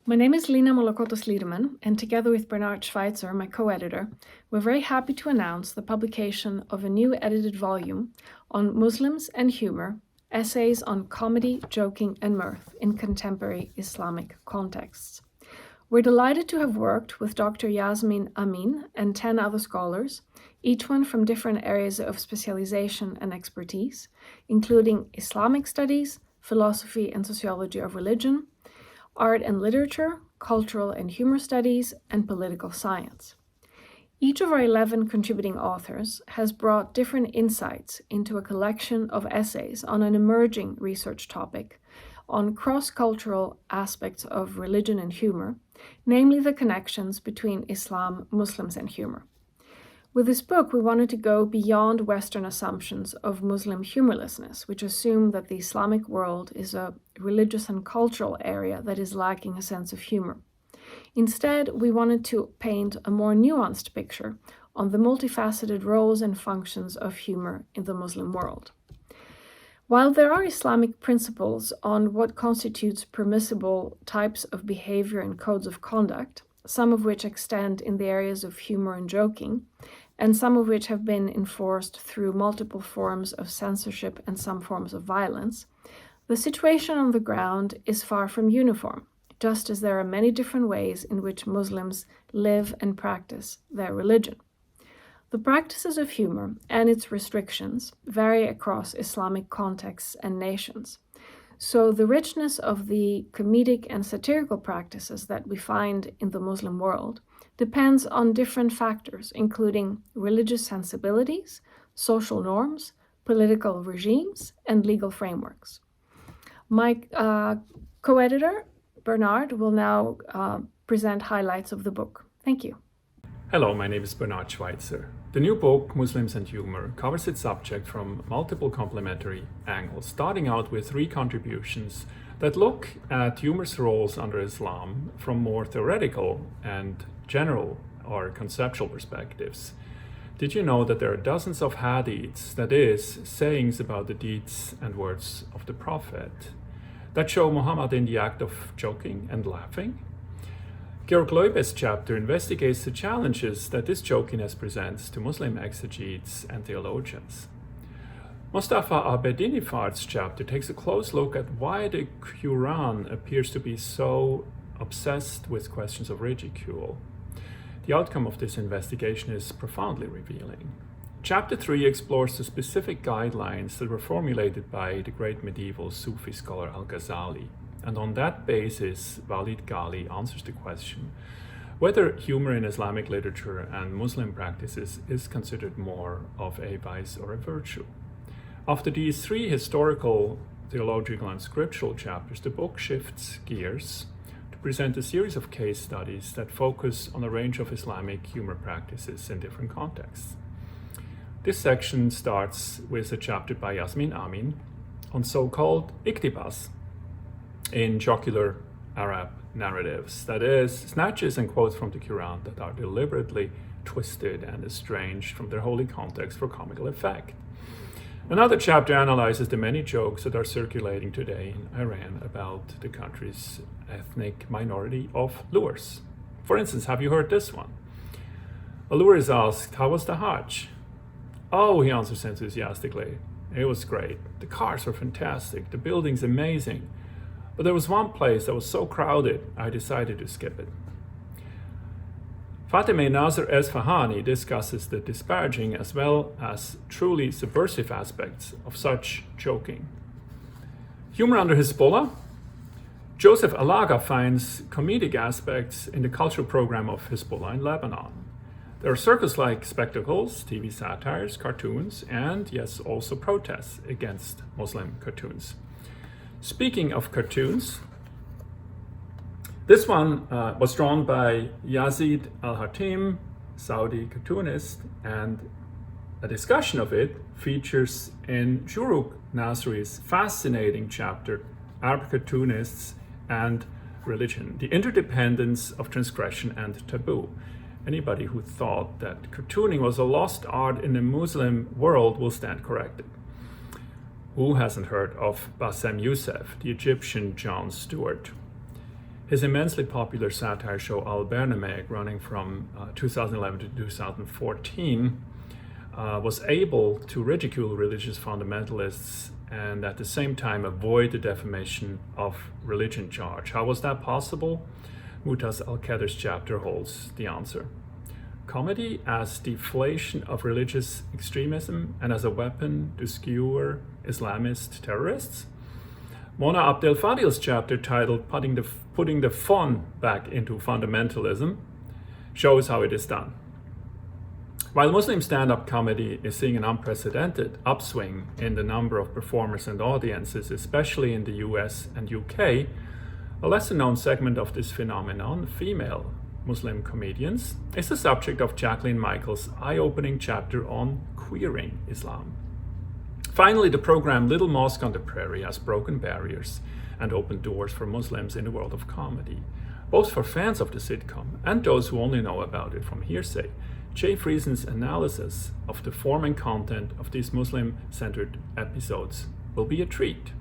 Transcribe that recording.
My name is Lina Molokotos-Liederman, and together with Bernard Schweizer, my co-editor, we're very happy to announce the publication of a new edited volume on Muslims and Humour, essays on comedy, joking, and mirth in contemporary Islamic contexts. We're delighted to have worked with Dr. Yasmin Amin and 10 other scholars, each one from different areas of specialization and expertise, including Islamic studies, philosophy and sociology of religion, art and literature, cultural and humor studies, and political science. Each of our 11 contributing authors has brought different insights into a collection of essays on an emerging research topic on cross-cultural aspects of religion and humor, namely the connections between Islam, Muslims, and humor. With this book, we wanted to go beyond Western assumptions of Muslim humorlessness, which assume that the Islamic world is a religious and cultural area that is lacking a sense of humor. Instead, we wanted to paint a more nuanced picture on the multifaceted roles and functions of humor in the Muslim world. While there are Islamic principles on what constitutes permissible types of behavior and codes of conduct, some of which extend in the areas of humor and joking, and some of which have been enforced through multiple forms of censorship and some forms of violence, the situation on the ground is far from uniform, just as there are many different ways in which Muslims live and practice their religion. The practices of humor and its restrictions vary across Islamic contexts and nations. So the richness of the comedic and satirical practices that we find in the Muslim world depends on different factors, including religious sensibilities, social norms, political regimes, and legal frameworks. My co-editor, Bernard, will now present highlights of the book. Thank you. Hello, my name is Bernard Schweizer. The new book, Muslims and Humour, covers its subject from multiple complementary angles, starting out with 3 contributions that look at humor's roles under Islam from more theoretical and general or conceptual perspectives. Did you know that there are dozens of hadiths, that is, sayings about the deeds and words of the Prophet, that show Muhammad in the act of joking and laughing? Georg Leubes' chapter investigates the challenges that this jokiness presents to Muslim exegetes and theologians. Mustafa Abedinifar's chapter takes a close look at why the Quran appears to be so obsessed with questions of ridicule. The outcome of this investigation is profoundly revealing. Chapter 3 explores the specific guidelines that were formulated by the great medieval Sufi scholar Al-Ghazali. And on that basis, Walid Ghali answers the question whether humor in Islamic literature and Muslim practices is considered more of a vice or a virtue. After these 3 historical, theological, and scriptural chapters, the book shifts gears to present a series of case studies that focus on a range of Islamic humor practices in different contexts. This section starts with a chapter by Yasmin Amin on so-called iktibas, in jocular Arab narratives, that is, snatches and quotes from the Quran that are deliberately twisted and estranged from their holy context for comical effect. Another chapter analyzes the many jokes that are circulating today in Iran about the country's ethnic minority of Lurs. For instance, have you heard this one? A Lur is asked, "How was the Hajj?" "Oh," he answers enthusiastically, "it was great. The cars were fantastic, the building's amazing. But there was one place that was so crowded, I decided to skip it." Fatemeh Nasr Esfahani discusses the disparaging as well as truly subversive aspects of such joking. Humor under Hezbollah? Joseph Alaga finds comedic aspects in the cultural program of Hezbollah in Lebanon. There are circus-like spectacles, TV satires, cartoons, and yes, also protests against Muslim cartoons. Speaking of cartoons, this one was drawn by Yazid Al-Hatim, Saudi cartoonist, and a discussion of it features in Shuruk Nasri's fascinating chapter, Arab Cartoonists and Religion, the Interdependence of Transgression and Taboo. Anybody who thought that cartooning was a lost art in the Muslim world will stand corrected. Who hasn't heard of Bassem Youssef, the Egyptian Jon Stewart? His immensely popular satire show Al Barnameg, running from 2011 to 2014, was able to ridicule religious fundamentalists and at the same time avoid the defamation of religion charge. How was that possible? Mutas Al-Qadir's chapter holds the answer. Comedy as deflation of religious extremism and as a weapon to skewer Islamist terrorists? Mona Abdel Fadil's chapter, titled Putting the Fun Back into Fundamentalism, shows how it is done. While Muslim stand-up comedy is seeing an unprecedented upswing in the number of performers and audiences, especially in the US and UK, a lesser-known segment of this phenomenon, female Muslim comedians, is the subject of Jacqueline Michael's eye-opening chapter on queering Islam. Finally, the program Little Mosque on the Prairie has broken barriers and opened doors for Muslims in the world of comedy, both for fans of the sitcom and those who only know about it from hearsay. Jay Friesen's analysis of the form and content of these Muslim-centered episodes will be a treat.